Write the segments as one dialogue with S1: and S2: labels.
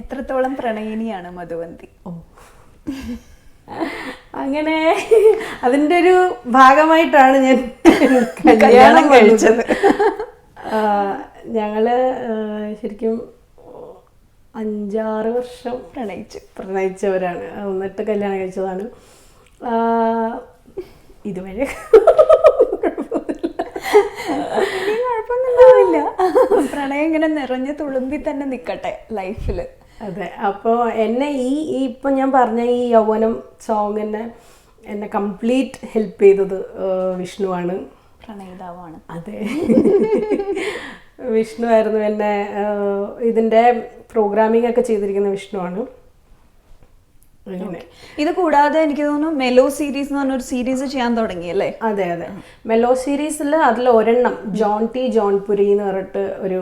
S1: എത്രത്തോളം പ്രണയിനിയാണ് മധുവന്തി?
S2: അങ്ങനെ അതിൻ്റെ ഒരു ഭാഗമായിട്ടാണ് ഞാൻ
S1: കല്യാണം കഴിച്ചത്.
S2: ഞങ്ങള് ശരിക്കും 5-6 വർഷം പ്രണയിച്ചവരാണ്. എന്നിട്ട് കല്യാണം കഴിച്ചതാണ്. ഇതുവരെ
S1: കുഴപ്പമൊന്നുമില്ല. പ്രണയം ഇങ്ങനെ നിറഞ്ഞു തുളുമ്പി തന്നെ നിൽക്കട്ടെ ലൈഫില്.
S2: അതെ. അപ്പോൾ എന്നെ ഇപ്പം ഞാൻ പറഞ്ഞ ഈ യൗവനം സോങ് എന്നെ കംപ്ലീറ്റ് ഹെൽപ്പ് ചെയ്തത് വിഷ്ണുവാണ്.
S1: പ്രണയിതാവാണ്.
S2: അതെ, വിഷ്ണു ആയിരുന്നു എന്നെ ഇതിൻ്റെ പ്രോഗ്രാമിംഗ് ഒക്കെ ചെയ്തിരിക്കുന്ന വിഷ്ണുവാണ്.
S1: ഇത് കൂടാതെ എനിക്ക് തോന്നുന്നു മെലോ സീരീസ് എന്ന് പറഞ്ഞൊരു സീരീസ് ചെയ്യാൻ തുടങ്ങിയല്ലേ?
S2: അതെ അതെ, മെലോ സീരീസിൽ അതിൽ ഒരെണ്ണം ജോൺപുരി എന്ന് പറഞ്ഞിട്ട് ഒരു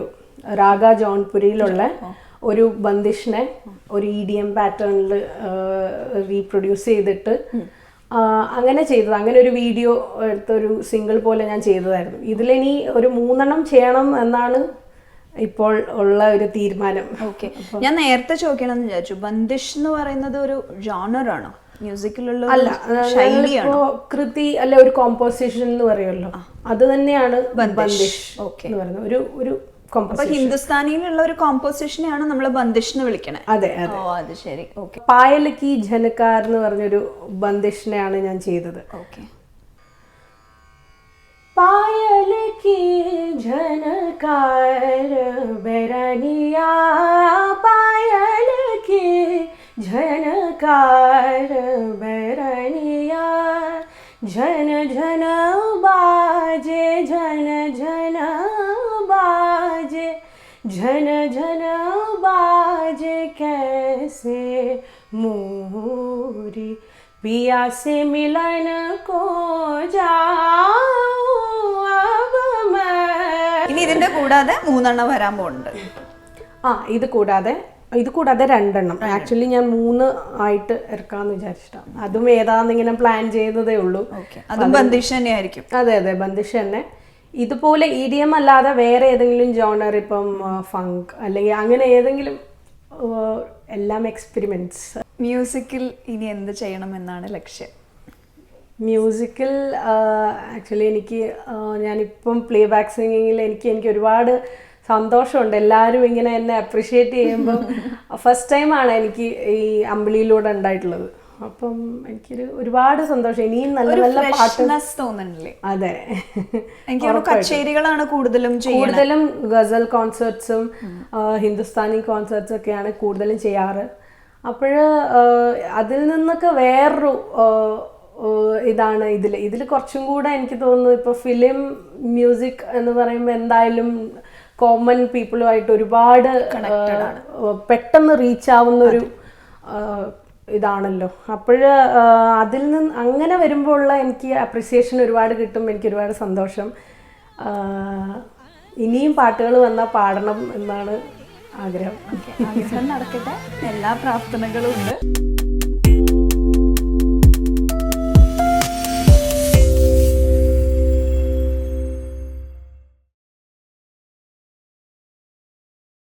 S2: രാഗ ജോൺപുരിയിലുള്ള ഒരു ബന്ദിഷിനെ ഒരു EDM പാറ്റേണിൽ റീപ്രൊഡ്യൂസ് ചെയ്തിട്ട് അങ്ങനെ ചെയ്തത്. അങ്ങനെ ഒരു വീഡിയോ എടുത്തൊരു സിംഗിൾ പോലെ ഞാൻ ചെയ്തതായിരുന്നു. ഇതിലിനി ഒരു 3 ചെയ്യണം എന്നാണ് ഇപ്പോൾ ഉള്ള ഒരു തീരുമാനം.
S1: ഓക്കെ, ഞാൻ നേരത്തെ ചോദിക്കണമെന്ന് വിചാരിച്ചു, ബന്ദിഷ് എന്ന് പറയുന്നത് ഒരു ജോണറാണോ, മ്യൂസിക്കിലുള്ള?
S2: അല്ല, കൃതി അല്ല, ഒരു കോമ്പോസിഷൻ എന്ന് പറയുമല്ലോ, അത് തന്നെയാണ് ബന്ദിഷ് എന്ന് പറയുന്നത്. ഒരു
S1: അപ്പൊ ഹിന്ദുസ്ഥാനിയിലുള്ള ഒരു കോമ്പോസിഷനെയാണ് നമ്മൾ ബന്ദിഷ് എന്ന് വിളിക്കണേ?
S2: അതെ.
S1: അത് ശരി. ഓക്കെ.
S2: പായൽ കി ഝനക്കാർ എന്ന് പറഞ്ഞൊരു ബന്ദിഷിനെയാണ് ഞാൻ ചെയ്തത്.
S1: ഓക്കെ.
S2: പായൽ കി ഝനക്കാർ ബരനിയാ, പായൽ കി ഝനക്കാർ ബരനിയാ, झन झन बाजे झन झन बाजे, झन झन बाजे कैसे मोरी पिया से मिलन को जाऊं अब मैं.
S1: ഇനി ഇതിന്റെ കൂടാതെ 3 വരാൻ പോകുന്നുണ്ട്.
S2: ഇത് കൂടാതെ 2. ആക്ച്വലി ഞാൻ 3 ആയിട്ട് ഇറക്കാന്ന് വിചാരിച്ചിട്ടാണ്. അതും ഏതാന്നിങ്ങനെ പ്ലാൻ ചെയ്യുന്നതേ ഉള്ളൂ.
S1: അതും ബന്ദിഷ് തന്നെ ആയിരിക്കും?
S2: അതെ അതെ, ബന്ദിഷ് തന്നെ. ഇതുപോലെ EDM അല്ലാതെ വേറെ ഏതെങ്കിലും ജോണർ, ഇപ്പം ഫങ്ക് അല്ലെങ്കിൽ അങ്ങനെ ഏതെങ്കിലും, എല്ലാം എക്സ്പെരിമെന്റ്സ്.
S1: മ്യൂസിക്കിൽ ഇനി എന്ത് ചെയ്യണമെന്നാണ് ലക്ഷ്യം?
S2: മ്യൂസിക്കിൽ ആക്ച്വലി ഞാനിപ്പം പ്ലേ ബാക്ക് സിംഗിങ്ങിൽ എനിക്ക് ഒരുപാട് സന്തോഷമുണ്ട്. എല്ലാവരും ഇങ്ങനെ എന്നെ അപ്രിഷിയേറ്റ് ചെയ്യുമ്പം ഫസ്റ്റ് ടൈമാണ് എനിക്ക് ഈ അമ്പിളിയിലൂടെ ഉണ്ടായിട്ടുള്ളത്. അപ്പം എനിക്കൊരു ഒരുപാട് സന്തോഷം. ഇനിയും നല്ല നല്ല പാട്ട്
S1: തോന്നുന്നില്ലേ?
S2: അതെ,
S1: എനിക്ക് കച്ചേരികളാണ് കൂടുതലും
S2: ഗസൽ കോൺസേർട്സും ഹിന്ദുസ്ഥാനി കോൺസേർട്സും ഒക്കെയാണ് കൂടുതലും ചെയ്യാറ്. അപ്പോൾ അതിൽ നിന്നൊക്കെ വേറൊരു ഇതാണ് ഇതിൽ കുറച്ചും കൂടെ എനിക്ക് തോന്നുന്നു. ഇപ്പോൾ ഫിലിം മ്യൂസിക് എന്ന് പറയുമ്പോൾ എന്തായാലും കോമൺ പീപ്പിളുമായിട്ട് ഒരുപാട് പെട്ടെന്ന് റീച്ച് ആവുന്നൊരു ഇതാണല്ലോ. അപ്പോൾ അതിൽ നിന്ന് അങ്ങനെ വരുമ്പോൾ ഉള്ള എനിക്ക് അപ്രിസിയേഷൻ ഒരുപാട് കിട്ടും. എനിക്ക് ഒരുപാട് സന്തോഷം. ഇനിയും പാട്ടുകൾ വന്നാൽ പാടണം എന്നാണ് ആഗ്രഹം.
S1: ആഗ്രഹം നടക്കട്ടെ. എല്ലാ പ്രാർത്ഥനകളും ഉണ്ട്.